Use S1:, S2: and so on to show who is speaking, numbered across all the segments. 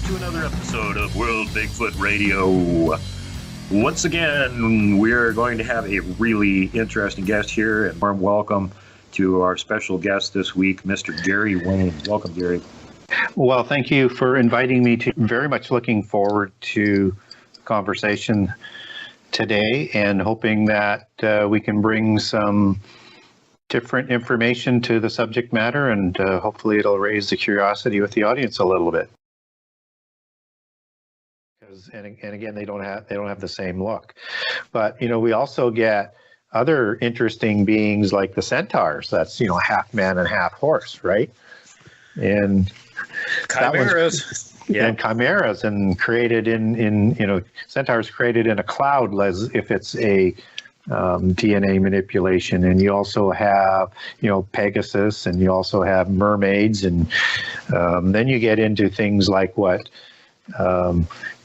S1: to another episode of World Bigfoot Radio. Once again, we're going to have a really interesting guest here, and warm welcome to our special guest this week, Mr. Gary Wayne. Welcome, Gary.
S2: Well, thank you for inviting me. Very much looking forward to the conversation today, and hoping that we can bring some different information to the subject matter, and hopefully it'll raise the curiosity with the audience a little bit. And again, they don't have the same look, but we also get other interesting beings like the centaurs. That's half man and half horse, right? And
S1: chimeras.
S2: And chimeras, and created in centaurs created in a cloud, as if it's a DNA manipulation. And you also have Pegasus, and you also have mermaids, and then you get into things like what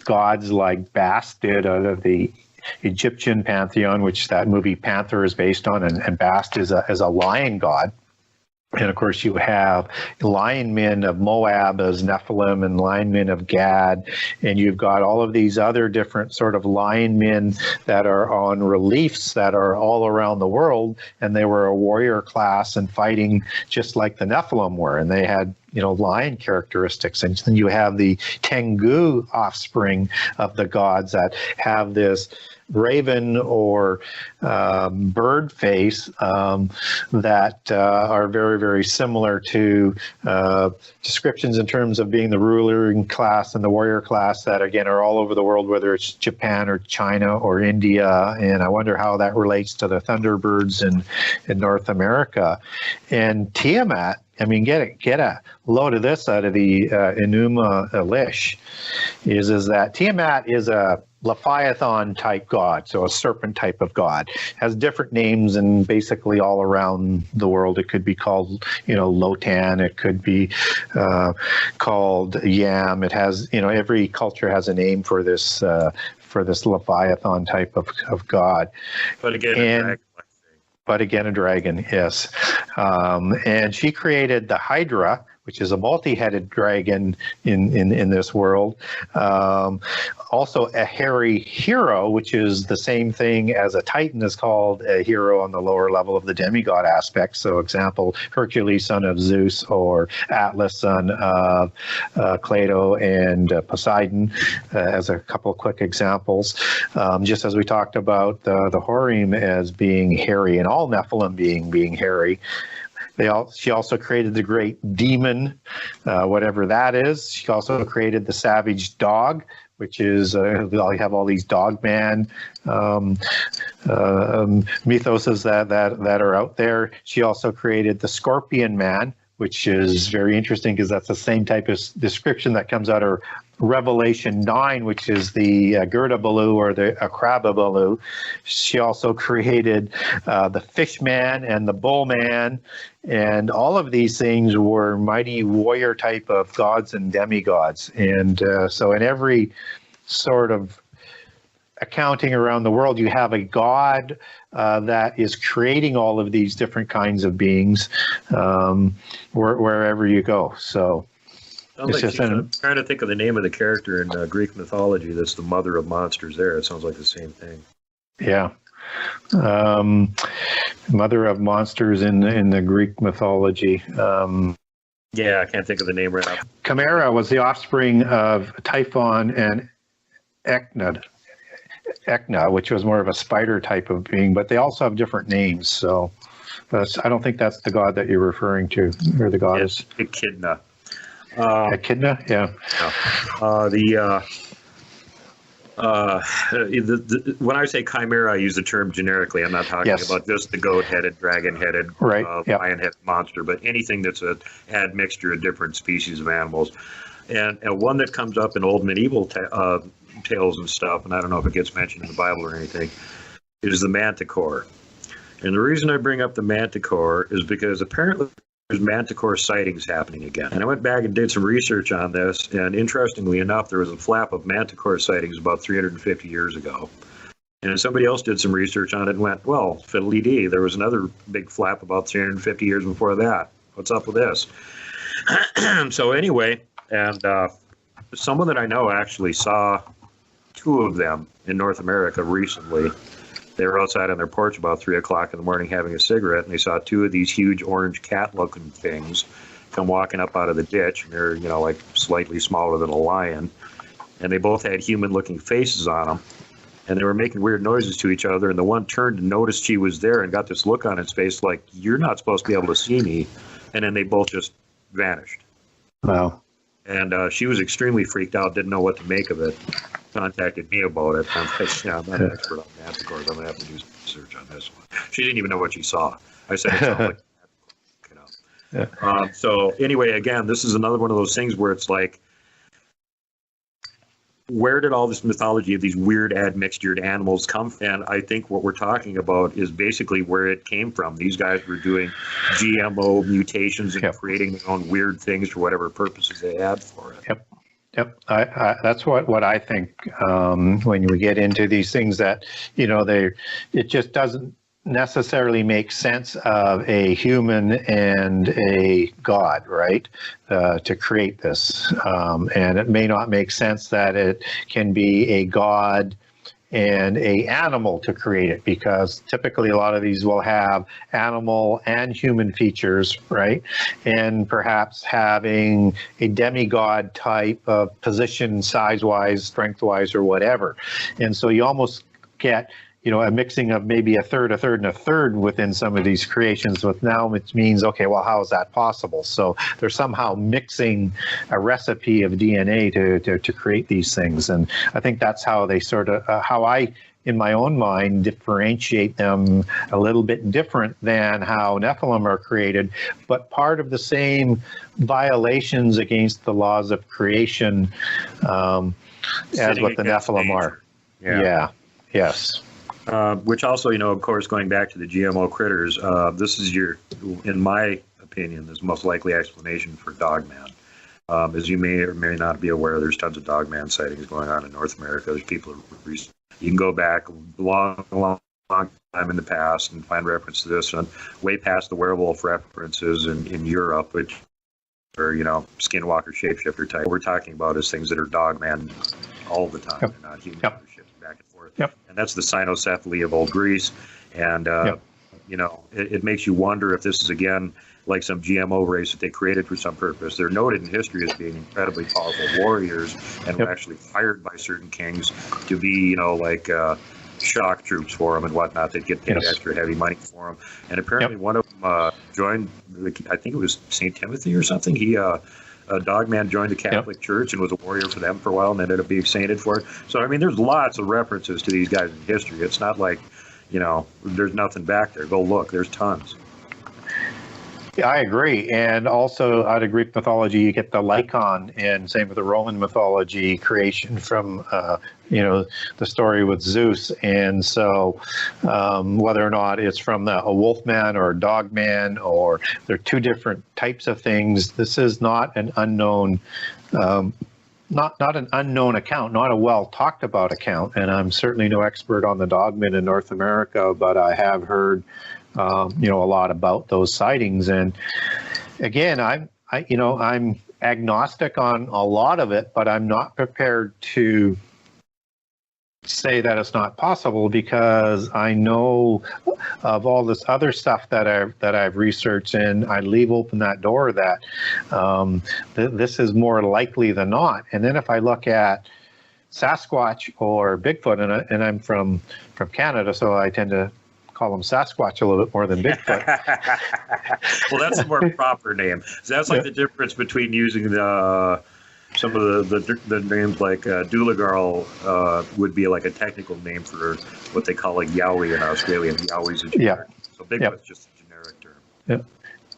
S2: gods like Bast did out of the Egyptian pantheon, which that movie Panther is based on, and Bast is a lion god. And of course, you have lion men of Moab as Nephilim, and lion men of Gad, and you've got all of these other different sort of lion men that are on reliefs that are all around the world, and they were a warrior class and fighting just like the Nephilim were, and they had lion characteristics. And then you have the Tengu offspring of the gods that have this raven or bird face that are very, very similar to descriptions in terms of being the ruling class and the warrior class that, again, are all over the world, whether it's Japan or China or India. And I wonder how that relates to the thunderbirds in North America. And Tiamat, get a load of this out of the Enuma Elish, is that Tiamat is a Leviathan type god, so a serpent type of god. Has different names, and basically all around the world it could be called Lotan, it could be called Yam. It has every culture has a name for this Leviathan type of god.
S1: But again,
S2: a dragon, yes. And she created the Hydra, which is a multi-headed dragon in this world. Also a hairy hero, which is the same thing as a Titan is called a hero on the lower level of the demigod aspect. So example, Hercules, son of Zeus, or Atlas, son of Plato and Poseidon, as a couple of quick examples. Just as we talked about the Horim as being hairy, and all Nephilim being hairy. She also created the great demon, whatever that is. She also created the savage dog, which is, you have all these dog man mythoses that are out there. She also created the scorpion man, which is very interesting because that's the same type of description that comes out of Revelation 9, which is the Gerda-Balu or the Akrababalu. She also created the fish man and the bull man, and all of these things were mighty warrior type of gods and demigods. And so in every sort of accounting around the world, you have a god that is creating all of these different kinds of beings wherever you go. So
S1: I'm trying to think of the name of the character in Greek mythology that's the mother of monsters there. It sounds like the same thing.
S2: Yeah. Mother of monsters in the Greek mythology.
S1: Yeah, I can't think of the name right now.
S2: Chimera was the offspring of Typhon and Echna, which was more of a spider type of being, but they also have different names. So I don't think that's the god that you're referring to, or the goddess.
S1: Echidna.
S2: Echidna, yeah.
S1: When I say chimera, I use the term generically. I'm not talking about just the goat-headed, dragon-headed, lion-headed monster, but anything that's a admixture of different species of animals. And one that comes up in old medieval tales and stuff, and I don't know if it gets mentioned in the Bible or anything, is the manticore. And the reason I bring up the manticore is because apparently there's manticore sightings happening again. And I went back and did some research on this, and interestingly enough, there was a flap of manticore sightings about 350 years ago. And somebody else did some research on it and went, well, fiddly-dee, there was another big flap about 350 years before that. What's up with this? So anyway, and someone that I know actually saw 2 of them in North America recently. They were outside on their porch about 3 o'clock in the morning having a cigarette, and they saw 2 of these huge orange cat-looking things come walking up out of the ditch, and they're, like slightly smaller than a lion, and they both had human-looking faces on them, and they were making weird noises to each other, and the one turned and noticed she was there and got this look on his face like, you're not supposed to be able to see me, and then they both just vanished.
S2: Wow.
S1: And she was extremely freaked out, didn't know what to make of it, contacted me about it. I'm like, I'm not an expert on that, of course. I'm going to have to do some research on this one. She didn't even know what she saw. I said, it sounds like so anyway, again, this is another one of those things where it's like, where did all this mythology of these weird admixtured animals come from? And I think what we're talking about is basically where it came from. These guys were doing GMO mutations and creating their own weird things for whatever purposes they had for it.
S2: Yep. That's what I think when we get into these things that, it just doesn't necessarily make sense of a human and a god, right, to create this. And it may not make sense that it can be a god and a animal to create it, because typically a lot of these will have animal and human features, right? And perhaps having a demigod type of position, size-wise, strength-wise, or whatever. And so you almost get a mixing of maybe a third, and a third within some of these creations, with now it means, okay, well, how is that possible? So they're somehow mixing a recipe of DNA to create these things. And I think that's how they sort of, how I, in my own mind, differentiate them a little bit different than how Nephilim are created, but part of the same violations against the laws of creation as what the Nephilim are. Yeah. Yes.
S1: Which also, of course, going back to the GMO critters, this is in my opinion, the most likely explanation for Dogman. As you may or may not be aware, there's tons of Dogman sightings going on in North America. There's people who you can go back a long time in the past and find reference to this, and way past the werewolf references in Europe, which are, skinwalker shapeshifter type. What we're talking about is things that are Dogman all the time. They're not human. Back and forth. And that's the cynocephaly of old Greece. And, it makes you wonder if this is, again, like some GMO race that they created for some purpose. They're noted in history as being incredibly powerful warriors and were actually hired by certain kings to be, shock troops for them and whatnot. They'd get paid extra heavy money for them. And apparently one of them joined, I think it was St. Timothy or something. He, Dogman joined the Catholic Church and was a warrior for them for a while and ended up being sainted for it. So, there's lots of references to these guys in history. It's not like, there's nothing back there. Go look. There's tons.
S2: Yeah, I agree. And also out of Greek mythology, you get the Lycon, and same with the Roman mythology creation from, the story with Zeus. And so whether or not it's from a wolf man or a dog man, or they're two different types of things, this is not an unknown not an unknown account, not a well talked about account. And I'm certainly no expert on the dogmen in North America, but I have heard a lot about those sightings. And again, I'm agnostic on a lot of it, but I'm not prepared to say that it's not possible, because I know of all this other stuff that I've researched, and I leave open that door that this is more likely than not. And then if I look at Sasquatch or Bigfoot, and I'm from Canada, so I tend to call them Sasquatch a little bit more than Bigfoot.
S1: Well, that's a more proper name. So that's like the difference between using some of the names like Doulagarl would be like a technical name for what they call a yowie in Australia, and yowie's a generic. So Bigfoot's just a generic term.
S2: Yeah.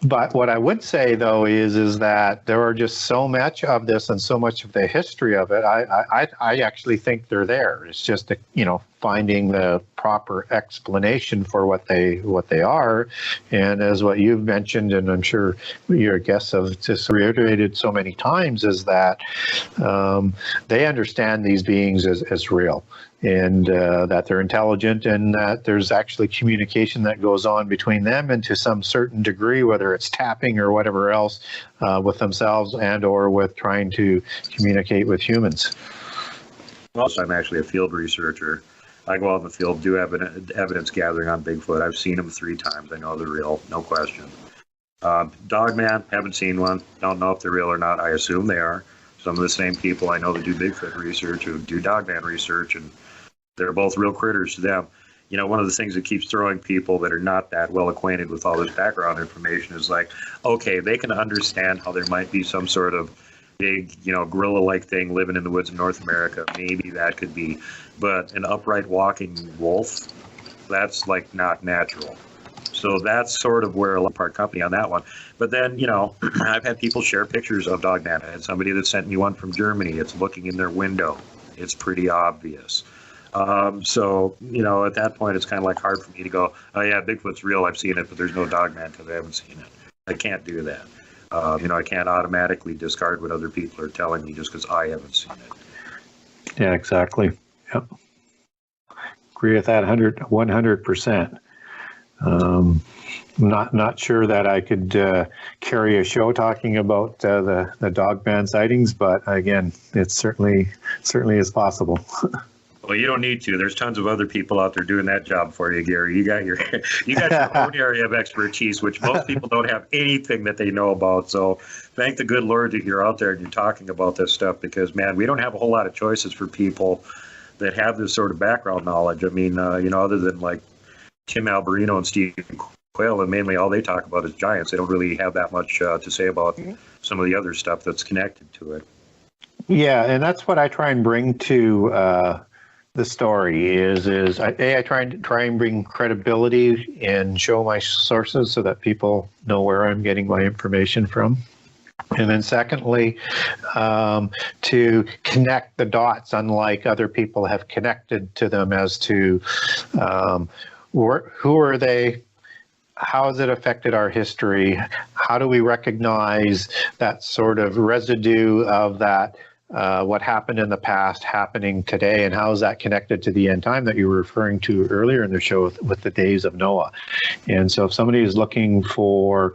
S2: But what I would say, though, is that there are just so much of this and so much of the history of it. I actually think they're there. It's just finding the proper explanation for what they are. And as what you've mentioned, and I'm sure your guests have just reiterated so many times, is that they understand these beings as real, and that they're intelligent, and that there's actually communication that goes on between them, and to some certain degree, whether it's tapping or whatever else, with themselves and or with trying to communicate with humans.
S1: Also, I'm actually a field researcher. I go out in the field, do evidence gathering on Bigfoot. I've seen them 3 times. I know they're real, no question. Dogman, haven't seen one. Don't know if they're real or not. I assume they are. Some of the same people I know that do Bigfoot research who do Dogman research, and they're both real critters to them. You know, one of the things that keeps throwing people that are not that well acquainted with all this background information is like, okay, they can understand how there might be some sort of big, you know, gorilla-like thing living in the woods of North America. Maybe that could be, but an upright walking wolf, that's like not natural. So that's sort of where a lot of company on that one. But then, you know, I've had people share pictures of Dogman. I had somebody that sent me one from Germany. It's looking in their window. It's pretty obvious. So, you know, at that point, it's kind of like hard for me to go, oh yeah, Bigfoot's real. I've seen it, but there's no Dogman because I haven't seen it. I can't do that. You know, I can't automatically discard what other people are telling me just because I haven't seen it.
S2: Yeah, exactly. Yep. Agree with that 100%. Not sure that I could carry a show talking about the Dogman sightings, but again, it certainly is possible.
S1: Well, you don't need to. There's tons of other people out there doing that job for you, Gary. You got your own area of expertise, which most people don't have anything that they know about. So thank the good Lord that you're out there and you're talking about this stuff, because, man, we don't have a whole lot of choices for people that have this sort of background knowledge. I mean, you know, other than like Tim Alberino and Steve Quayle, and mainly all they talk about is giants. They don't really have that much to say about some of the other stuff that's connected to it.
S2: Yeah, and that's what I try and bring to the story is I try and bring credibility and show my sources so that people know where I'm getting my information from. And then secondly, to connect the dots, unlike other people have connected to them, as to who are they, how has it affected our history, how do we recognize that sort of residue of that what happened in the past happening today, and how is that connected to the end time that you were referring to earlier in the show with the days of Noah. And so if somebody is looking for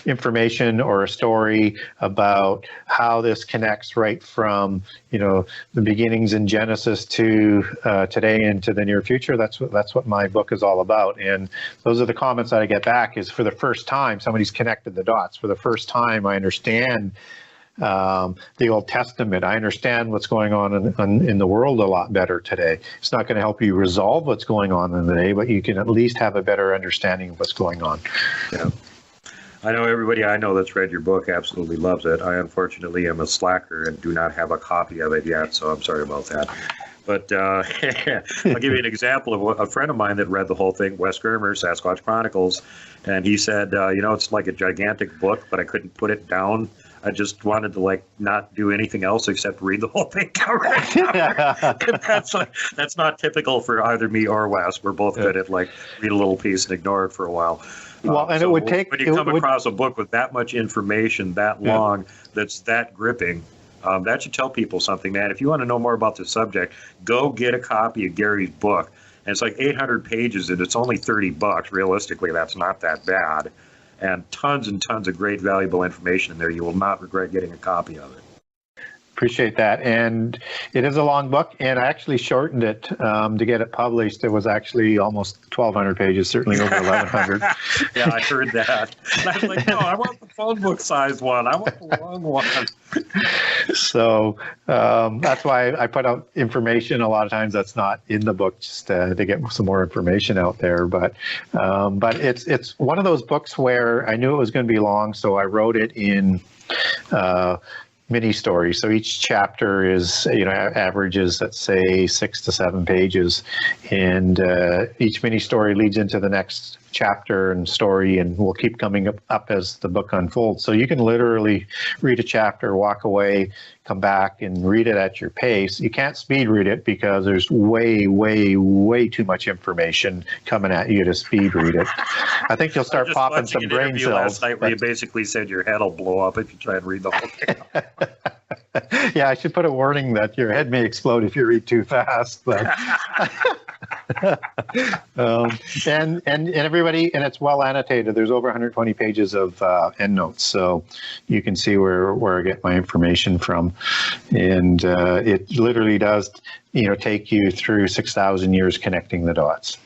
S2: information or a story about how this connects right from, you know, the beginnings in Genesis to today and to the near future, that's what my book is all about. And those are the comments that I get back, is for the first time somebody's connected the dots. For the first time I understand the Old Testament. I understand what's going on in the world a lot better today. It's not going to help you resolve what's going on in the day, but you can at least have a better understanding of what's going on.
S1: Yeah. I know everybody I know that's read your book absolutely loves it. I unfortunately am a slacker and do not have a copy of it yet, so I'm sorry about that. But I'll give you an example of a friend of mine that read the whole thing, Wes Germer, Sasquatch Chronicles, and he said, you know, it's like a gigantic book, but I couldn't put it down. I just wanted to like not do anything else except read the whole thing cover to cover. That's not typical for either me or Wes. We're both good at like read a little piece and ignore it for a while.
S2: Well, and so it would take,
S1: when you come across a book with that much information that long, that's that gripping, that should tell people something, man. If you want to know more about the subject, go get a copy of Gary's book. And it's like 800 pages and it's only $30. Realistically, that's not that bad. And tons of great valuable information in there. You will not regret getting a copy of it.
S2: Appreciate that. And it is a long book, and I actually shortened it to get it published. It was actually almost 1,200 pages, certainly over 1,100.
S1: Yeah, I heard that. And I was like, no, I want the phone book size one. I want the long one.
S2: So that's why I put out information a lot of times that's not in the book, just to get some more information out there. But it's one of those books where I knew it was going to be long, so I wrote it in mini stories. So each chapter is, you know, averages, let's say 6 to 7 pages, and each mini story leads into the next chapter and story, and will keep coming up as the book unfolds. So you can literally read a chapter, walk away, come back and read it at your pace. You can't speed read it because there's way, way, way too much information coming at you to speed read it. I think you'll start popping some brain cells.
S1: Last night where you basically said your head will blow up if you try and read the whole thing.
S2: Yeah, I should put a warning that your head may explode if you read too fast. But and everybody, and it's well annotated. There's over 120 pages of endnotes, so you can see where I get my information from. And it literally does, take you through 6,000 years connecting the dots.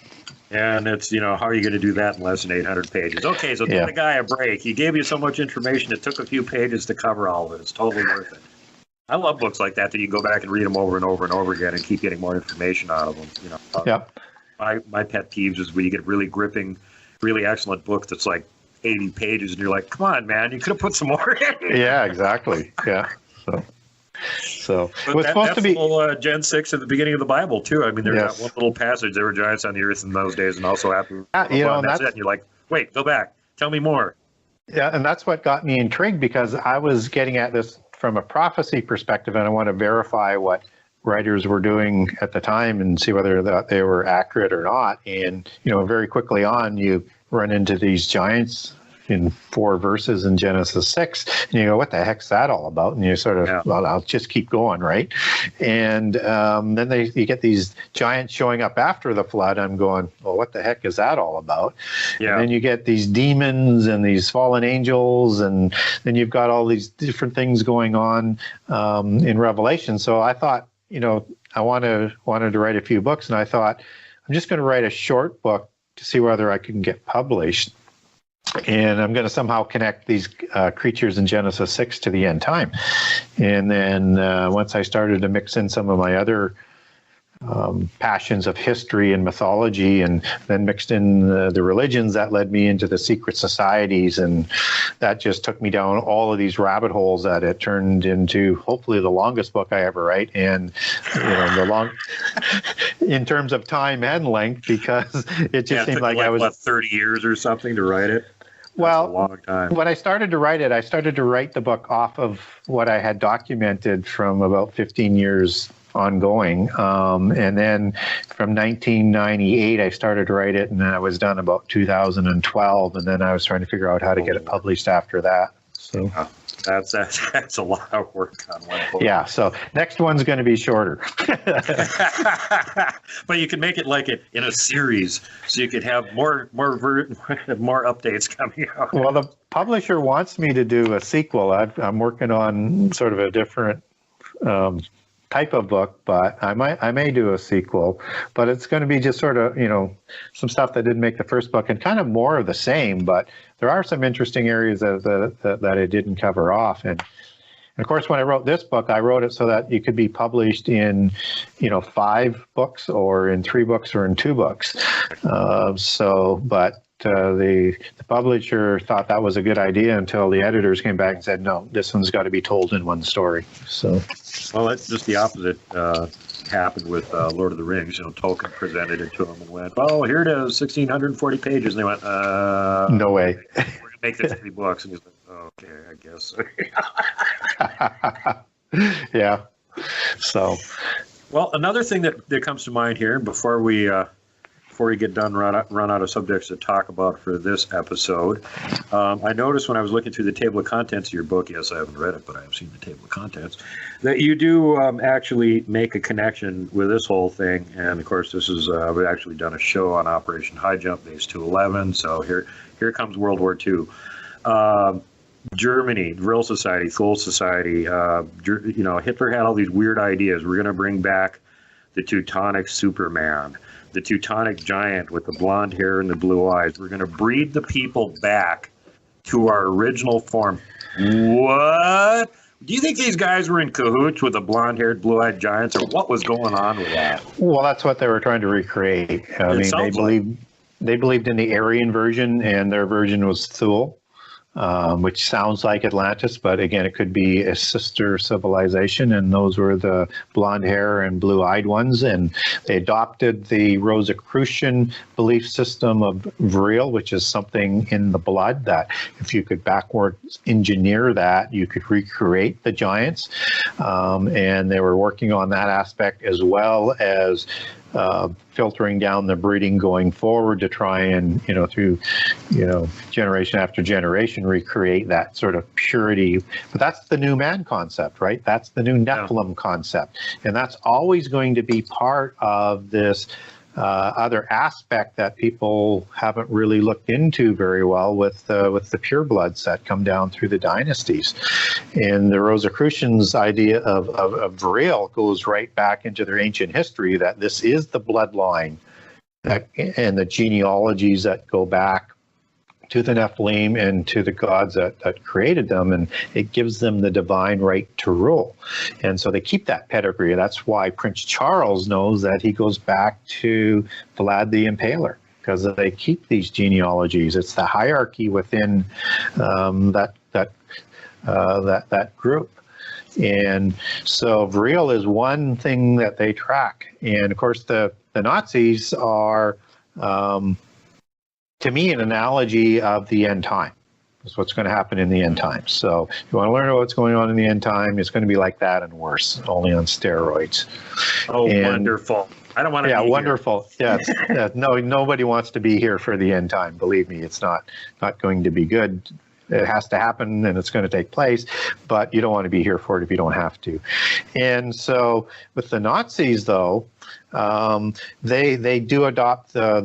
S1: And it's, how are you going to do that in less than 800 pages? Okay, so give the guy a break. He gave you so much information, it took a few pages to cover all of it. It's totally worth it. I love books like that you go back and read them over and over and over again and keep getting more information out of them.
S2: Yep.
S1: My pet peeves is when you get really gripping, really excellent book that's like 80 pages and you're like, come on, man, you could have put some more in.
S2: Yeah, exactly. Yeah. So
S1: it was supposed to be Gen 6 at the beginning of the Bible too. I mean, there's that one little passage. There were giants on the earth in those days, and also after that's it. And you're like, wait, go back, tell me more.
S2: Yeah, and that's what got me intrigued, because I was getting at this from a prophecy perspective, and I want to verify what writers were doing at the time and see whether they were accurate or not. And very quickly on, you run into these giants in 4 verses in Genesis 6, and you go, what the heck's that all about? And you sort of, well, I'll just keep going, right? And then you get these giants showing up after the flood. I'm going, well, what the heck is that all about? Yeah. And then you get these demons and these fallen angels, and then you've got all these different things going on in Revelation. So I thought, I wanted to write a few books, and I thought, I'm just going to write a short book to see whether I can get published. And I'm going to somehow connect these creatures in Genesis 6 to the end time. And then once I started to mix in some of my other passions of history and mythology, and then mixed in the religions, that led me into the secret societies. And that just took me down all of these rabbit holes that it turned into hopefully the longest book I ever write. And, in terms of time and length, because it just seemed like I was
S1: 30 years or something to write it.
S2: Well,
S1: a long time.
S2: When I started to write it, I started to write the book off of what I had documented from about 15 years ongoing. And then from 1998, I started to write it, and I was done about 2012. And then I was trying to figure out how to get it published after that. So
S1: that's a lot of work on one book.
S2: Yeah. So next one's going to be shorter.
S1: But you can make it like it in a series, so you could have more updates coming out.
S2: Well, the publisher wants me to do a sequel. I'm working on sort of a different type of book, but I may do a sequel, but it's going to be just sort of, some stuff that didn't make the first book, and kind of more of the same, but there are some interesting areas that it didn't cover off. And of course, when I wrote this book, I wrote it so that it could be published in, 5 books, or in 3 books, or in 2 books. But the publisher thought that was a good idea until the editors came back and said, no, this one's got to be told in one story. So,
S1: well, that's just the opposite happened with Lord of the Rings. Tolkien presented it to them and went, oh, here it is, 1,640 pages. And they went,
S2: no way.
S1: We're going to make this 3 books. And he's like, oh, okay, I guess.
S2: Yeah. So.
S1: Well, another thing that comes to mind here before we get done, run out of subjects to talk about for this episode. I noticed when I was looking through the table of contents of your book, yes, I haven't read it, but I have seen the table of contents, that you do actually make a connection with this whole thing. And of course, this is we've actually done a show on Operation High Jump, Base 211. So here comes World War II. Germany, Vril Society, Thule Society. Hitler had all these weird ideas. We're going to bring back the Teutonic Superman, the Teutonic giant with the blonde hair and the blue eyes. We're going to breed the people back to our original form. What? Do you think these guys were in cahoots with the blonde-haired, blue-eyed giants, or what was going on with that?
S2: Well, that's what they were trying to recreate. They believed in the Aryan version, and their version was Thule. which sounds like Atlantis, but again, it could be a sister civilization, and those were the blonde hair and blue-eyed ones, and they adopted the Rosicrucian belief system of Vril, which is something in the blood that if you could backwards engineer that, you could recreate the giants, and they were working on that aspect as well as filtering down the breeding going forward to try and, through, generation after generation, recreate that sort of purity. But that's the new man concept, right? That's the new Nephilim concept. And that's always going to be part of this other aspect that people haven't really looked into very well with the purebloods that come down through the dynasties. And the Rosicrucians' idea of Vril goes right back into their ancient history, that this is the bloodline and the genealogies that go back to the Nephilim and to the gods that created them, and it gives them the divine right to rule. And so they keep that pedigree. That's why Prince Charles knows that he goes back to Vlad the Impaler, because they keep these genealogies. It's the hierarchy within that group. And so Vril is one thing that they track. And of course, the Nazis are, to me, an analogy of the end time. That's what's going to happen in the end time. So if you want to learn what's going on in the end time, it's going to be like that and worse, only on steroids.
S1: Oh, wonderful. I don't want to be
S2: wonderful. Here. Yeah, no, nobody wants to be here for the end time. Believe me, it's not going to be good. It has to happen and it's going to take place, but you don't want to be here for it if you don't have to. And so with the Nazis, though, they do adopt the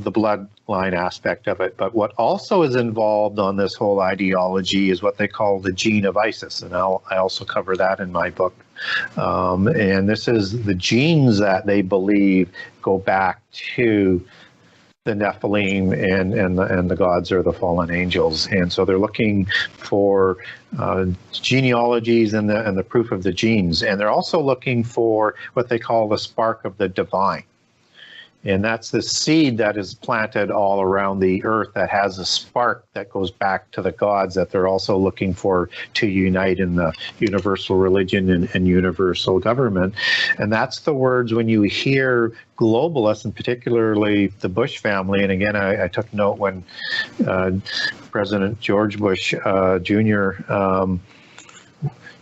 S2: bloodline aspect of it. But what also is involved on this whole ideology is what they call the gene of Isis, and I also cover that in my book. And this is the genes that they believe go back to the Nephilim and the gods or the fallen angels, and so they're looking for genealogies and the proof of the genes, and they're also looking for what they call the spark of the divine, and that's the seed that is planted all around the earth that has a spark that goes back to the gods that they're also looking for to unite in the universal religion and universal government. And that's the words when you hear globalists, and particularly the Bush family. And again, I took note when President George Bush Jr.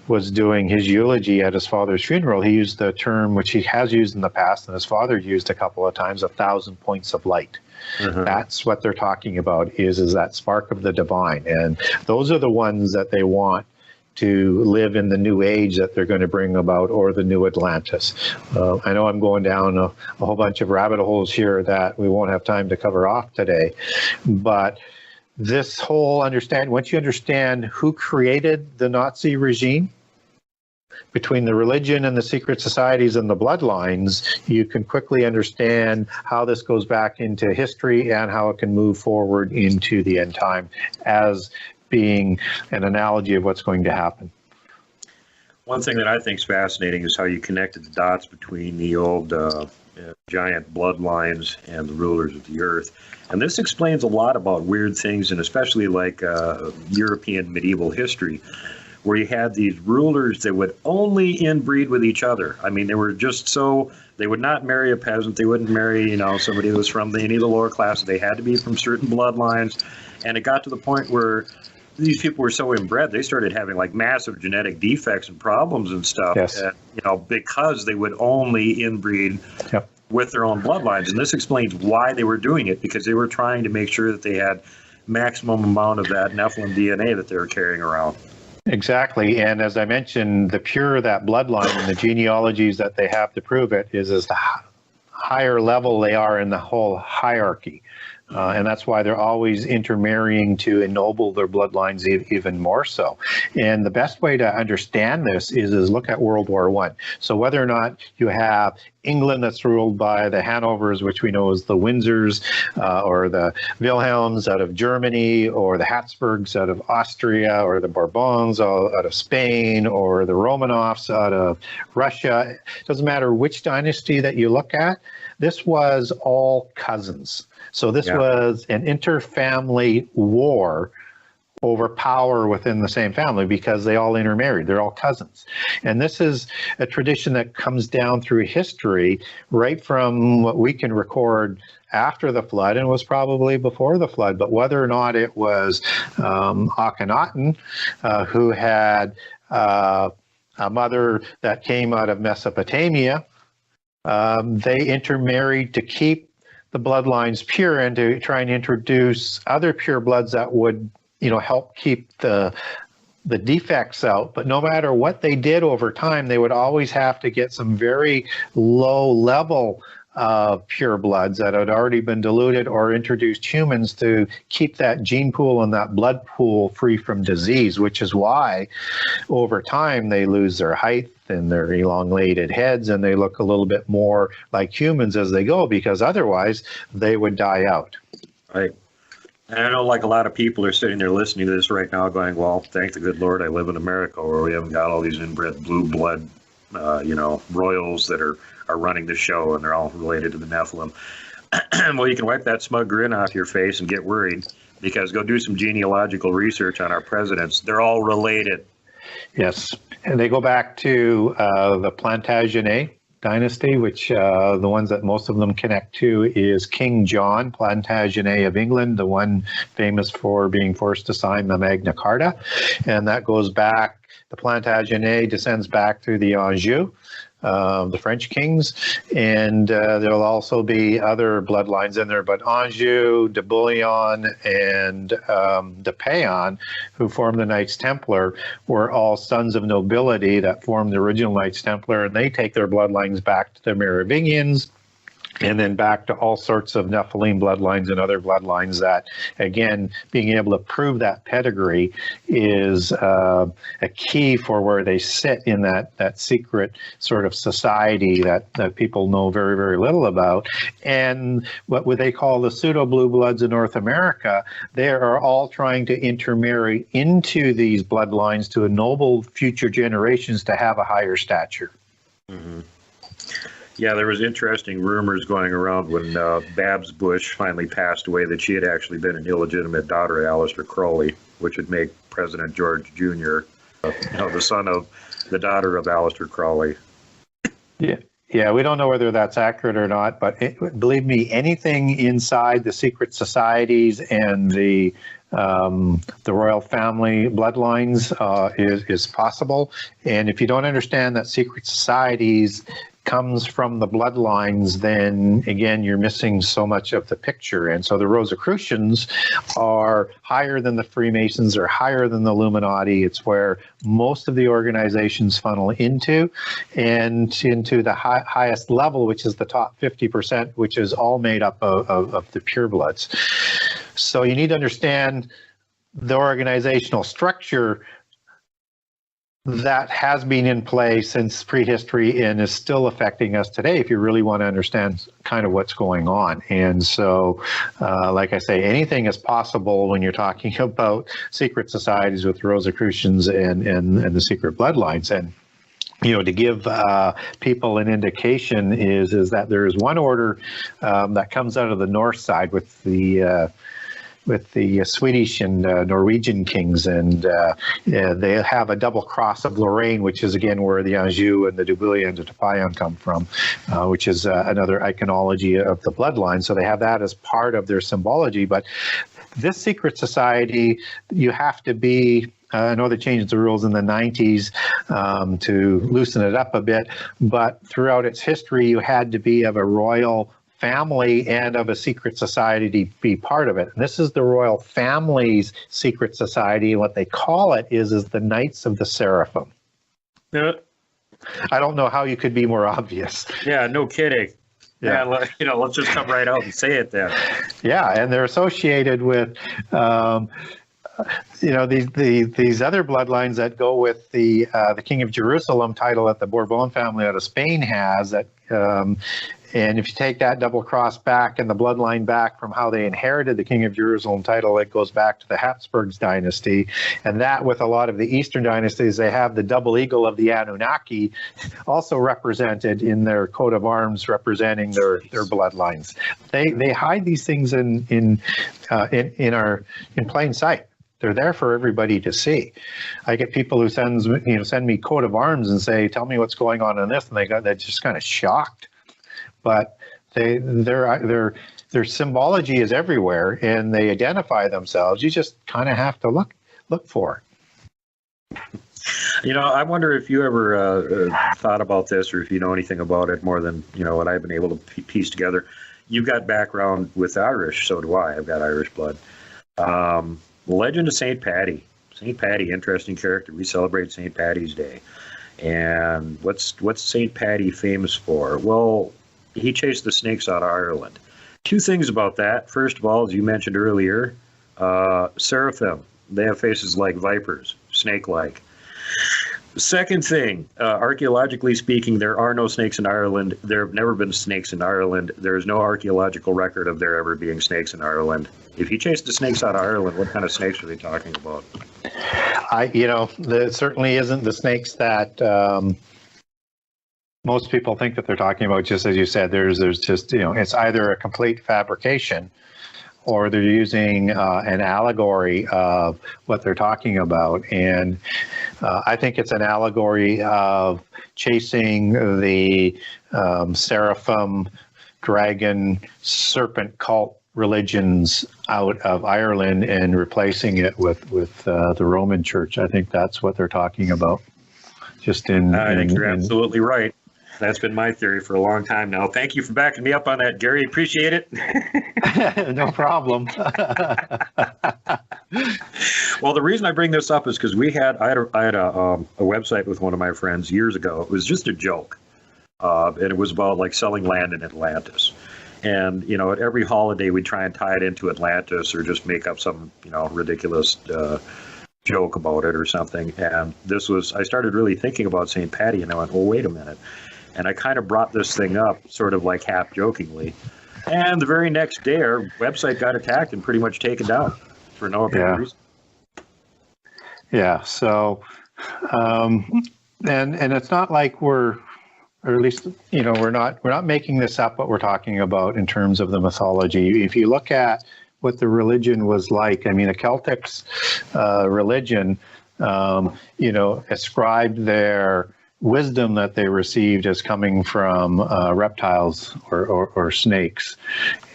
S2: Was doing his eulogy at his father's funeral, he used the term, which he has used in the past, and his father used a couple of times, 1,000 points of light. Mm-hmm. That's what they're talking about, is that spark of the divine. And those are the ones that they want to live in the new age that they're going to bring about, or the new Atlantis. I know I'm going down a whole bunch of rabbit holes here that we won't have time to cover off today, but this whole once you understand who created the Nazi regime, between the religion and the secret societies and the bloodlines, you can quickly understand how this goes back into history and how it can move forward into the end time as being an analogy of what's going to happen.
S1: One thing that I think is fascinating is how you connected the dots between the old giant bloodlines and the rulers of the earth. And this explains a lot about weird things, and especially like European medieval history, where you had these rulers that would only inbreed with each other. I mean, they were just so, they would not marry a peasant. They wouldn't marry, somebody who was from any of the lower classes. They had to be from certain bloodlines. And it got to the point where these people were so inbred, they started having like massive genetic defects and problems and stuff.
S2: Yes.
S1: Because they would only inbreed with their own bloodlines. And this explains why they were doing it, because they were trying to make sure that they had maximum amount of that Nephilim DNA that they were carrying around.
S2: Exactly. And as I mentioned, the purer that bloodline and the genealogies that they have to prove it is the higher level they are in the whole hierarchy. And that's why they're always intermarrying to ennoble their bloodlines even more so. And the best way to understand this is look at World War I. So whether or not you have England that's ruled by the Hanovers, which we know as the Windsors, or the Wilhelms out of Germany, or the Habsburgs out of Austria, or the Bourbons out of Spain, or the Romanovs out of Russia. It doesn't matter which dynasty that you look at, this was all cousins. So this was an inter-family war over power within the same family because they all intermarried. They're all cousins. And this is a tradition that comes down through history, right from what we can record after the flood, and was probably before the flood. But whether or not it was Akhenaten, who had a mother that came out of Mesopotamia, they intermarried to keep the bloodlines pure and to try and introduce other pure bloods that would, help keep the defects out. But no matter what they did over time, they would always have to get some very low level pure bloods that had already been diluted or introduced humans to keep that gene pool and that blood pool free from disease, which is why over time they lose their height and their elongated heads, and they look a little bit more like humans as they go, because otherwise they would die out.
S1: Right. And I know, like, a lot of people are sitting there listening to this right now going, well, thank the good Lord I live in America where we haven't got all these inbred blue blood, royals that are running the show, and they're all related to the Nephilim. Well, you can wipe that smug grin off your face and get worried, because go do some genealogical research on our presidents. They're all related.
S2: Yes. And they go back to the Plantagenet dynasty, which the ones that most of them connect to is King John Plantagenet of England, the one famous for being forced to sign the Magna Carta. And that goes back, the Plantagenet descends back through the Anjou, the French kings, and there'll also be other bloodlines in there, but Anjou, de Bouillon, and de Payon, who formed the Knights Templar, were all sons of nobility that formed the original Knights Templar, and they take their bloodlines back to the Merovingians, and then back to all sorts of Nephilim bloodlines and other bloodlines that, again, being able to prove that pedigree is a key for where they sit in that secret sort of society that people know very, very little about. And what would they call the pseudo-blue bloods in North America, they are all trying to intermarry into these bloodlines to ennoble future generations to have a higher stature.
S1: Mm-hmm. Yeah, there was interesting rumors going around when Babs Bush finally passed away that she had actually been an illegitimate daughter of Aleister Crowley, which would make President George Jr. The son of the daughter of Aleister Crowley.
S2: Yeah, we don't know whether that's accurate or not, but believe me, anything inside the secret societies and the royal family bloodlines is possible. And if you don't understand that secret societies comes from the bloodlines, then again, you're missing so much of the picture. And so the Rosicrucians are higher than the Freemasons, or higher than the Illuminati. It's where most of the organizations funnel into, and into the highest level, which is the top 50%, which is all made up of the purebloods. So you need to understand the organizational structure that has been in play since prehistory and is still affecting us today, if you really want to understand kind of what's going on. And so, like I say, anything is possible when you're talking about secret societies with Rosicrucians and the secret bloodlines. And to give people an indication is that there is one order that comes out of the north side with the Swedish and Norwegian kings, and they have a double cross of Lorraine, which is again where the Anjou and the de Bouillon and the de Payon come from, which is another iconology of the bloodline. So they have that as part of their symbology. But this secret society, you have to be, I know they changed the rules in the 90s to loosen it up a bit, but throughout its history, you had to be of a royal family and of a secret society to be part of it. And this is the royal family's secret society. What they call it is the Knights of the Seraphim.
S1: Yeah.
S2: I don't know how you could be more obvious.
S1: Yeah, no kidding. Yeah, let's just come right out and say it then.
S2: Yeah, and they're associated with these other bloodlines that go with the King of Jerusalem title that the Bourbon family out of Spain has. That and if you take that double cross back and the bloodline back from how they inherited the King of Jerusalem title, it goes back to the Habsburgs dynasty. And that, with a lot of the Eastern dynasties, they have the double eagle of the Anunnaki also represented in their coat of arms, representing their bloodlines. They hide these things in plain sight. They're there for everybody to see. I get people who send me coat of arms and say, "Tell me what's going on in this," and they're just kind of shocked. But their symbology is everywhere, and they identify themselves. You just kind of have to look for it.
S1: I wonder if you ever thought about this, or if you know anything about it more than what I've been able to piece together. You've got background with Irish, so do I. I've got Irish blood. Legend of St. Paddy. St. Paddy, interesting character. We celebrate St. Paddy's Day. And what's St. Paddy famous for? Well, he chased the snakes out of Ireland. Two things about that. First of all, as you mentioned earlier, seraphim. They have faces like vipers, snake-like. Second thing, archaeologically speaking, there are no snakes in Ireland. There have never been snakes in Ireland. There is no archaeological record of there ever being snakes in Ireland. If he chased the snakes out of Ireland, what kind of snakes are they talking about?
S2: There certainly isn't the snakes that most people think that they're talking about. Just as you said, there's just, it's either a complete fabrication, or they're using an allegory of what they're talking about. And I think it's an allegory of chasing the seraphim, dragon, serpent cult religions out of Ireland and replacing it with the Roman Church. I think that's what they're talking about.
S1: I think you're absolutely right. That's been my theory for a long time now. Thank you for backing me up on that, Gary. Appreciate it.
S2: No problem.
S1: Well, the reason I bring this up is because I had a website with one of my friends years ago. It was just a joke, and it was about like selling land in Atlantis. And at every holiday we'd try and tie it into Atlantis, or just make up some ridiculous joke about it or something. And I started really thinking about St. Paddy, and I went, well, wait a minute. And I kind of brought this thing up sort of like half jokingly. And the very next day, our website got attacked and pretty much taken down for no apparent reason.
S2: Yeah. So, and it's not like or at least, we're not making this up, what we're talking about in terms of the mythology. If you look at what the religion was like, I mean, the Celtics religion, ascribed their wisdom that they received as coming from reptiles or snakes.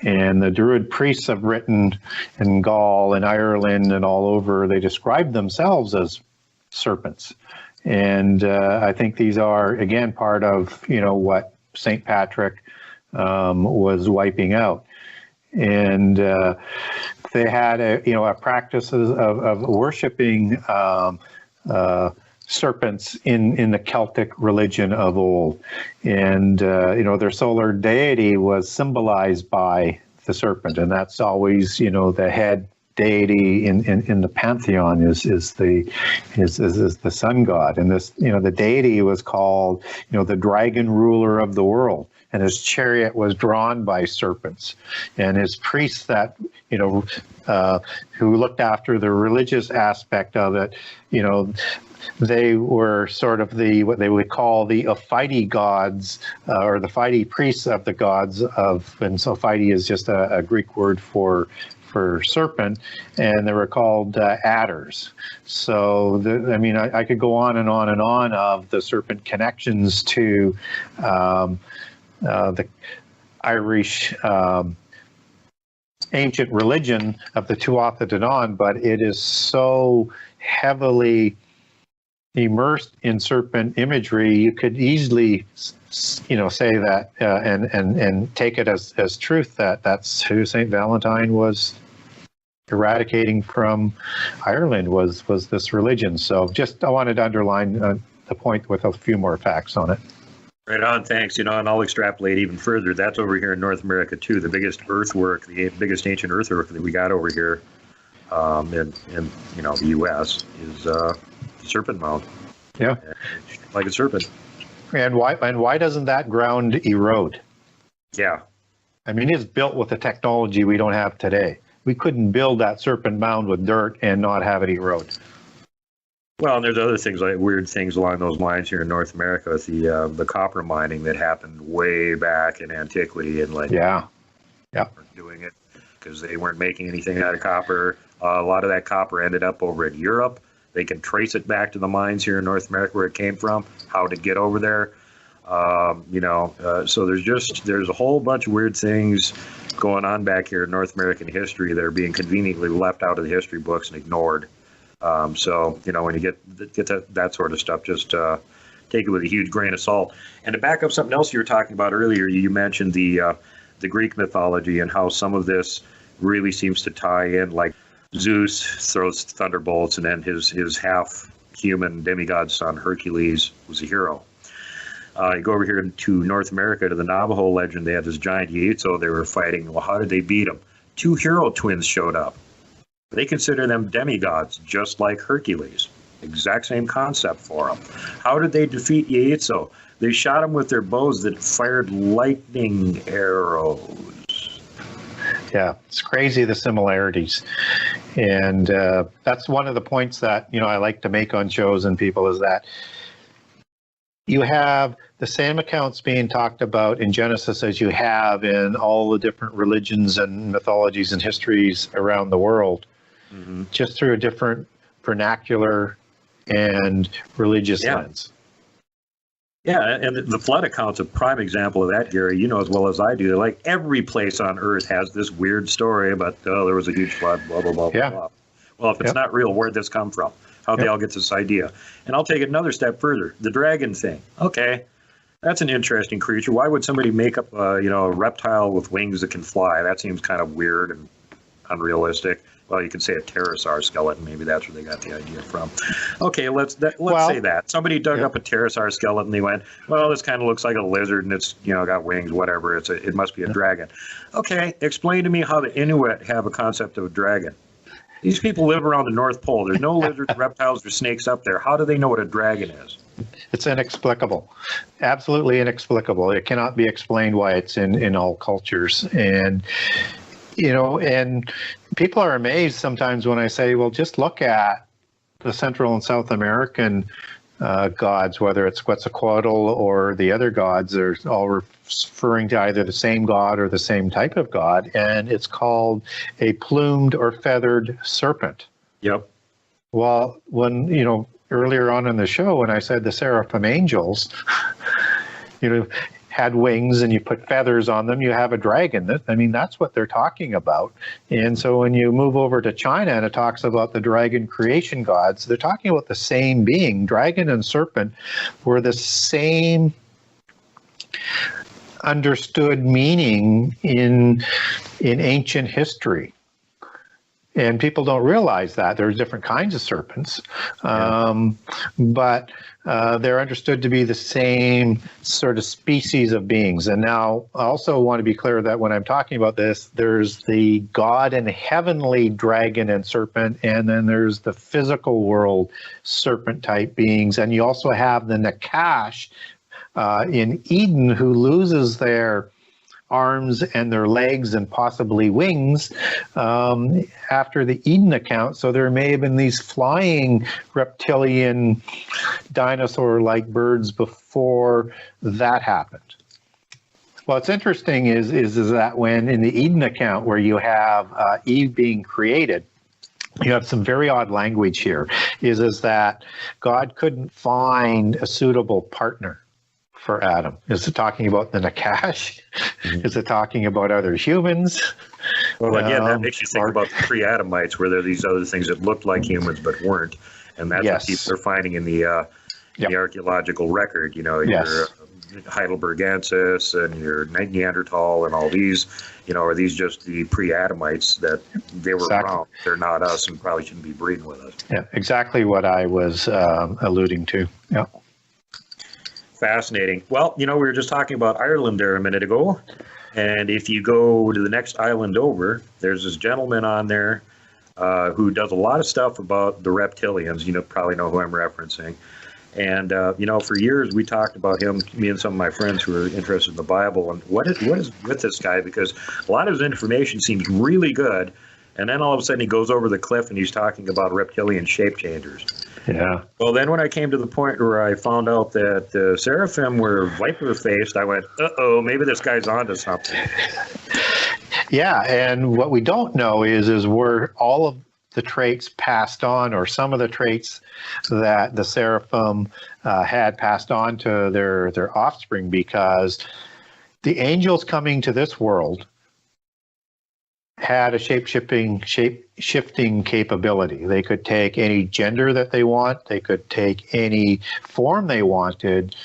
S2: And the Druid priests have written in Gaul and Ireland and all over, they described themselves as serpents. And I think these are, again, part of, what St. Patrick was wiping out. And they had a practices of worshiping serpents in the Celtic religion of old. And, their solar deity was symbolized by the serpent. And that's always, the head deity in the pantheon is the sun god. And this, the deity was called, the dragon ruler of the world. And his chariot was drawn by serpents. And his priests that, who looked after the religious aspect of it, they were sort of what they would call the Ophidy gods, or the Ophidy priests of the gods of, and so Ophidy is just a Greek word for serpent, and they were called adders. So, I could go on and on and on of the serpent connections to the Irish ancient religion of the Tuatha De Danann, but it is so heavily immersed in serpent imagery, you could easily, say that and take it as truth that that's who St. Valentine was eradicating from Ireland was this religion. So I wanted to underline the point with a few more facts on it.
S1: Right on, thanks. And I'll extrapolate even further. That's over here in North America too. The biggest earthwork, the biggest ancient earthwork that we got over here in the U.S. is the Serpent Mound.
S2: Yeah,
S1: like a serpent.
S2: And why doesn't that ground erode?
S1: Yeah,
S2: it's built with the technology we don't have today. We couldn't build that serpent mound with dirt and not have it erode.
S1: Well, and there's other things, like weird things along those lines here in North America with the copper mining that happened way back in antiquity, and
S2: yeah,
S1: doing it because they weren't making anything out of copper. A lot of that copper ended up over in Europe. They can trace it back to the mines here in North America where it came from, how to get over there. So there's a whole bunch of weird things going on back here in North American history that are being conveniently left out of the history books and ignored. So when you get that sort of stuff, just take it with a huge grain of salt. And to back up something else you were talking about earlier, you mentioned the Greek mythology and how some of this really seems to tie in, like Zeus throws thunderbolts, and then his half human demigod son Hercules was a hero. You go over here to North America to the Navajo legend. They had this giant Yeatso they were fighting. Well, how did they beat him? 2 hero twins showed up. They consider them demigods, just like Hercules. Exact same concept for them. How did they defeat Yeatso? They shot him with their bows that fired lightning arrows.
S2: Yeah, it's crazy, the similarities. And that's one of the points that, I like to make on shows and people, is that you have the same accounts being talked about in Genesis as you have in all the different religions and mythologies and histories around the world, just through a different vernacular and religious lens.
S1: Yeah, and the flood account's a prime example of that, Gary. You know as well as I do. Like, every place on Earth has this weird story about, there was a huge flood, blah, blah, blah, blah. Well, if it's not real, where'd this come from? How'd they all get this idea? And I'll take it another step further. The dragon thing. Okay, that's an interesting creature. Why would somebody make up, a reptile with wings that can fly? That seems kind of weird and unrealistic. Well, you could say a pterosaur skeleton. Maybe that's where they got the idea from. Okay, let's say that. Somebody dug up a pterosaur skeleton. They went, well, this kind of looks like a lizard, and it's got wings, whatever. It must be a dragon. Okay, explain to me how the Inuit have a concept of a dragon. These people live around the North Pole. There's no lizards, reptiles, or snakes up there. How do they know what a dragon is?
S2: It's inexplicable. Absolutely inexplicable. It cannot be explained why it's in all cultures. And and people are amazed sometimes when I say, well, just look at the Central and South American gods, whether it's Quetzalcoatl or the other gods. They're all referring to either the same god or the same type of god, and it's called a plumed or feathered serpent.
S1: Yep.
S2: Well, when, earlier on in the show, when I said the seraphim angels, had wings and you put feathers on them, you have a dragon. That's what they're talking about. And so when you move over to China and it talks about the dragon creation gods, they're talking about the same being. Dragon and serpent were the same understood meaning in ancient history. And people don't realize that there's different kinds of serpents, but they're understood to be the same sort of species of beings. And now I also want to be clear that when I'm talking about this, there's the God and heavenly dragon and serpent, and then there's the physical world serpent type beings. And you also have the Nakash in Eden, who loses their arms and their legs and possibly wings after the Eden account. So there may have been these flying reptilian dinosaur-like birds before that happened. What's interesting is that when in the Eden account, where you have Eve being created, you have some very odd language here, is that God couldn't find a suitable partner for Adam. Is it talking about the Nakash? Is it talking about other humans?
S1: Well, again, that makes you think about the pre-Adamites, where there are these other things that looked like humans but weren't, and that's what people are finding in the archaeological record. Your Heidelbergensis and your Neanderthal and all these. Are these just the pre-Adamites that they were wrong? They're not us, and probably shouldn't be breeding with us.
S2: Yeah, exactly what I was alluding to. Yeah.
S1: Fascinating. Well, we were just talking about Ireland there a minute ago, and if you go to the next island over, there's this gentleman on there who does a lot of stuff about the reptilians. Probably know who I'm referencing. And, for years we talked about him, me and some of my friends who are interested in the Bible, and what is with this guy, because a lot of his information seems really good, and then all of a sudden he goes over the cliff and he's talking about reptilian shape changers.
S2: Yeah.
S1: Well, then when I came to the point where I found out that the seraphim were viper-faced, I went, uh-oh, maybe this guy's onto something.
S2: Yeah, and what we don't know is were all of the traits passed on, or some of the traits that the seraphim had passed on to their offspring, because the angels coming to this world had a shape-shifting capability. They could take any gender that they want. They could take any form they wanted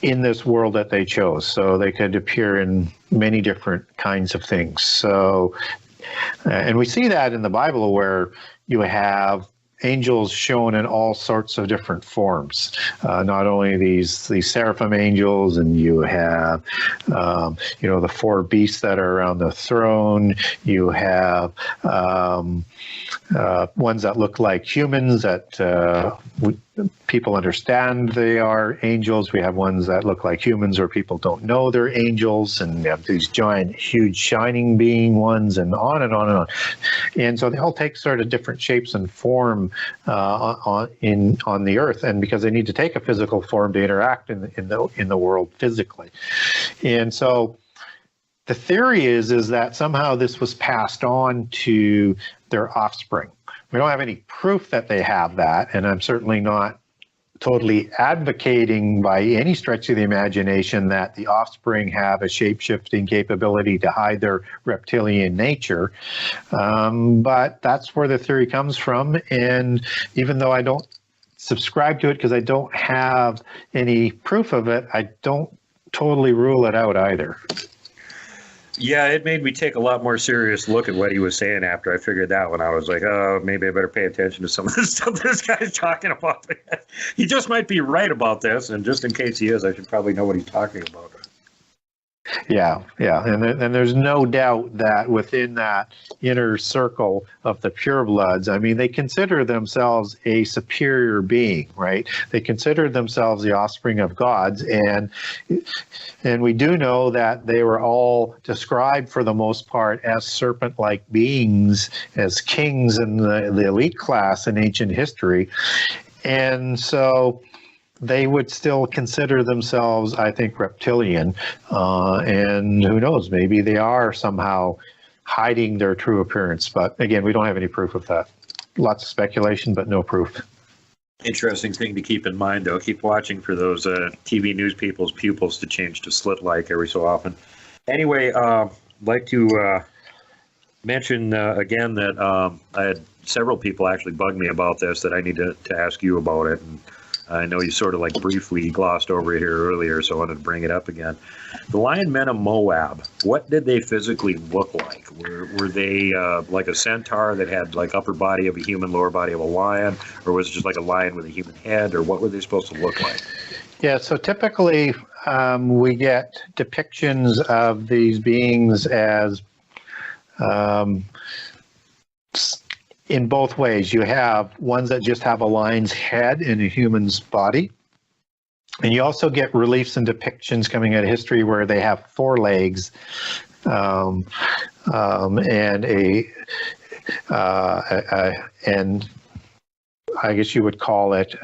S2: in this world that they chose. So they could appear in many different kinds of things. So, and we see that in the Bible where you have angels shown in all sorts of different forms. Not only these seraphim angels, and you have the four beasts that are around the throne. You have ones that look like humans that people understand they are angels. We have ones that look like humans or people don't know they're angels, and we have these giant, huge, shining being ones, and on and on and on. And so they all take sort of different shapes and form on the earth, and because they need to take a physical form to interact in the world physically. And so the theory is that somehow this was passed on to their offspring. We don't have any proof that they have that, and I'm certainly not totally advocating by any stretch of the imagination that the offspring have a shape-shifting capability to hide their reptilian nature. But that's where the theory comes from, and even though I don't subscribe to it because I don't have any proof of it, I don't totally rule it out either.
S1: Yeah, it made me take a lot more serious look at what he was saying after I figured that one out. I was like, oh, maybe I better pay attention to some of the stuff this guy's talking about. He just might be right about this, and just in case he is, I should probably know what he's talking about.
S2: Yeah, and there's no doubt that within that inner circle of the purebloods, I mean, they consider themselves a superior being, right? They consider themselves the offspring of gods, and we do know that they were all described for the most part as serpent-like beings, as kings in the elite class in ancient history, and so they would still consider themselves, I think, reptilian, and who knows, maybe they are somehow hiding their true appearance. But again, we don't have any proof of that. Lots of speculation, but no proof.
S1: Interesting thing to keep in mind, though. Keep watching for those TV news people's pupils to change to slit-like every so often. Anyway, I'd like to mention again that I had several people actually bug me about this, that I need to ask you about it. And I know you sort of like briefly glossed over it here earlier, so I wanted to bring it up again. The lion men of Moab, what did they physically look like? Were they like a centaur that had like upper body of a human, lower body of a lion, or was it just like a lion with a human head, or what were they supposed to look like?
S2: Yeah, so typically we get depictions of these beings as in both ways. You have ones that just have a lion's head in a human's body. And you also get reliefs and depictions coming out of history where they have four legs and and I guess you would call it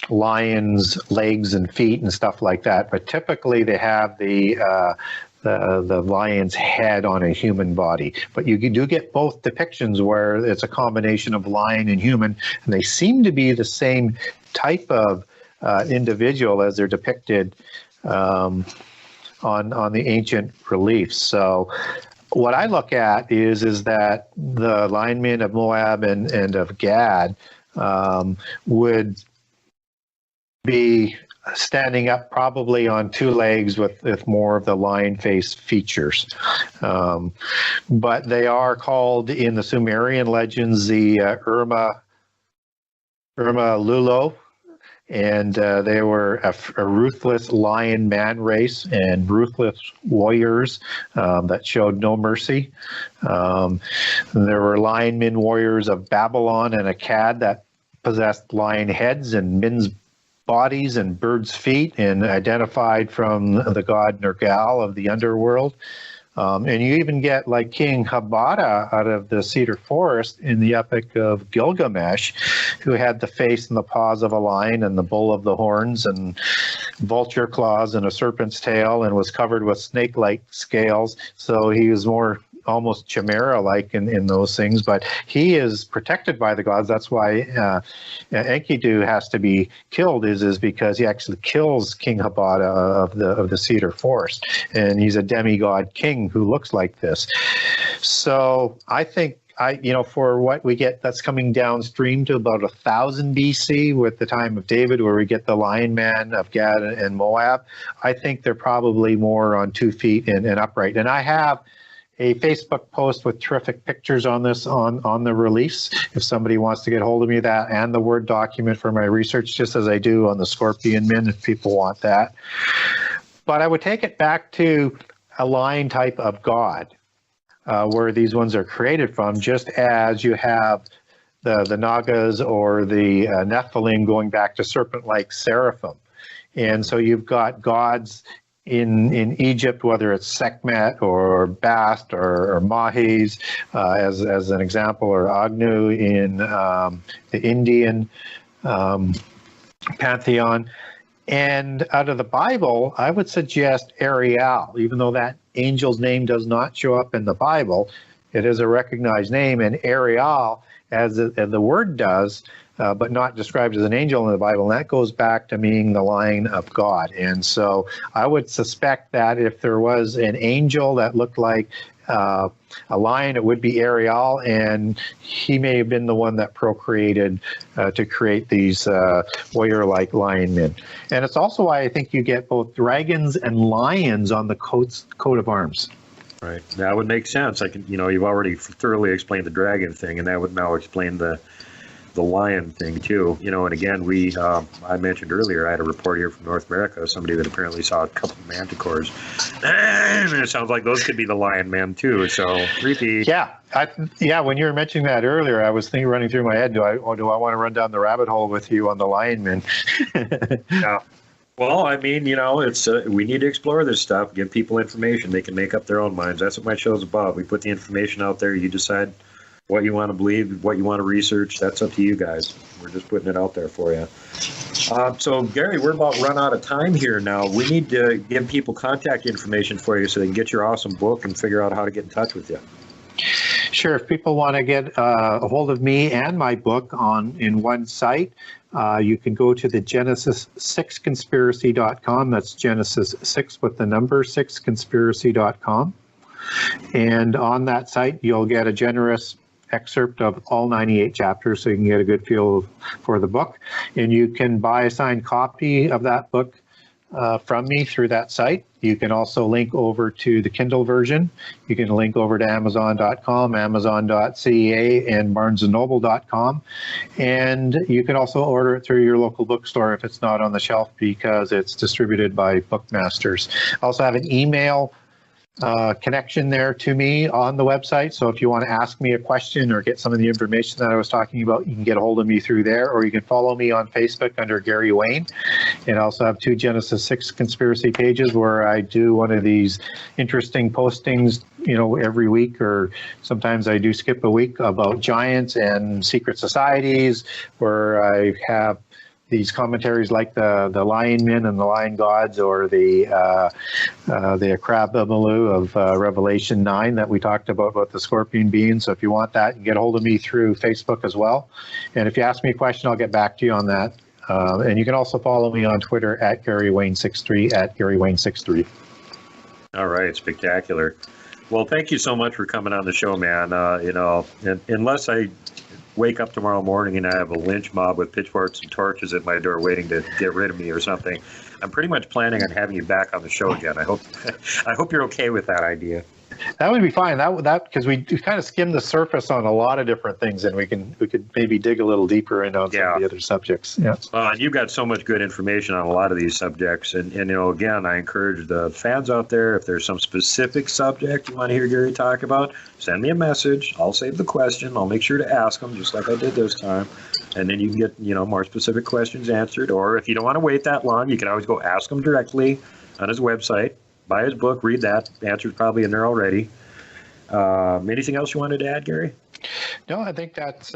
S2: lion's legs and feet and stuff like that. But typically they have the lion's head on a human body. But you do get both depictions where it's a combination of lion and human, and they seem to be the same type of individual as they're depicted on the ancient reliefs. So what I look at is that the lion men of Moab and of Gad would be standing up probably on two legs with more of the lion face features. But they are called in the Sumerian legends the Urma Lulo, and they were a ruthless lion man race and ruthless warriors that showed no mercy. There were lion men warriors of Babylon and Akkad that possessed lion heads and men's bodies and birds' feet, and identified from the god Nergal of the underworld. And you even get like King Habada out of the cedar forest in the Epic of Gilgamesh, who had the face and the paws of a lion and the bull of the horns. And vulture claws and a serpent's tail and was covered with snake-like scales. So he was more almost chimera-like in those things, but he is protected by the gods. That's why Enkidu has to be killed, is because he actually kills King Habata of the Cedar Forest, and he's a demigod king who looks like this. So I think for what we get, that's coming downstream to about 1000 BC with the time of David, where we get the Lion Man of Gad and Moab. I think they're probably more on 2 feet and upright. And I have a Facebook post with terrific pictures on this on the release, if somebody wants to get hold of me, that and the Word document for my research, just as I do on the scorpion men, if people want that. But I would take it back to a lion type of god, where these ones are created from, just as you have the Nagas or the Nephilim going back to serpent-like seraphim. And so you've got gods in Egypt, whether it's Sekhmet or Bast or Mahis, as an example, or Agnu in the Indian pantheon. And out of the Bible, I would suggest Ariel, even though that angel's name does not show up in the Bible. It is a recognized name, and Ariel, as the word does, but not described as an angel in the Bible, and that goes back to meaning the lion of God. And so I would suspect that if there was an angel that looked like a lion, it would be Ariel, and he may have been the one that procreated to create these warrior-like lion men. And it's also why I think you get both dragons and lions on the coat of arms.
S1: Right. That would make sense. You've already thoroughly explained the dragon thing, and that would now explain the lion thing too. And again, I mentioned earlier, I had a report here from North America, somebody that apparently saw a couple of manticores, and it sounds like those could be the lion men too. So creepy.
S2: Yeah, when you were mentioning that earlier, I was running through my head, do I want to run down the rabbit hole with you on the lion men?
S1: Yeah. Well, it's we need to explore this stuff, give people information. They can make up their own minds. That's what my show's about. We put the information out there. You decide what you want to believe, what you want to research. That's up to you guys. We're just putting it out there for you. So, Gary, we're about run out of time here now. We need to give people contact information for you so they can get your awesome book and figure out how to get in touch with you.
S2: Sure. If people want to get a hold of me and my book in one site, you can go to the Genesis6conspiracy.com. That's Genesis 6 with the number 6conspiracy.com. And on that site, you'll get a generous excerpt of all 98 chapters, so you can get a good feel for the book. And you can buy a signed copy of that book from me through that site. You can also link over to the Kindle version. You can link over to Amazon.com, Amazon.ca, and BarnesandNoble.com. And you can also order it through your local bookstore if it's not on the shelf, because it's distributed by Bookmasters. I also have an email connection there to me on the website. So if you want to ask me a question or get some of the information that I was talking about, you can get a hold of me through there, or you can follow me on Facebook under Gary Wayne. And I also have 2 Genesis 6 conspiracy pages where I do one of these interesting postings, every week, or sometimes I do skip a week, about giants and secret societies, where I have these commentaries like the Lion Men and the Lion Gods, or the Akrabamaloo of Revelation 9 that we talked about the scorpion being. So if you want that, you can get a hold of me through Facebook as well. And if you ask me a question, I'll get back to you on that. And you can also follow me on Twitter at GaryWayne63, at GaryWayne63.
S1: All right, spectacular. Well, thank you so much for coming on the show, man. Unless I wake up tomorrow morning and I have a lynch mob with pitchforks and torches at my door waiting to get rid of me or something, I'm pretty much planning on having you back on the show again. I hope you're okay with that idea.
S2: That would be fine. That because we kind of skimmed the surface on a lot of different things, and we could maybe dig a little deeper into some of the other subjects. Yeah.
S1: You've got so much good information on a lot of these subjects, and again, I encourage the fans out there, if there's some specific subject you want to hear Gary talk about, send me a message. I'll save the question. I'll make sure to ask them, just like I did this time, and then you can get more specific questions answered. Or if you don't want to wait that long, you can always go ask him directly on his website. Buy his book, read that. The answer's probably in there already. Anything else you wanted to add, Gary?
S2: No, I think that's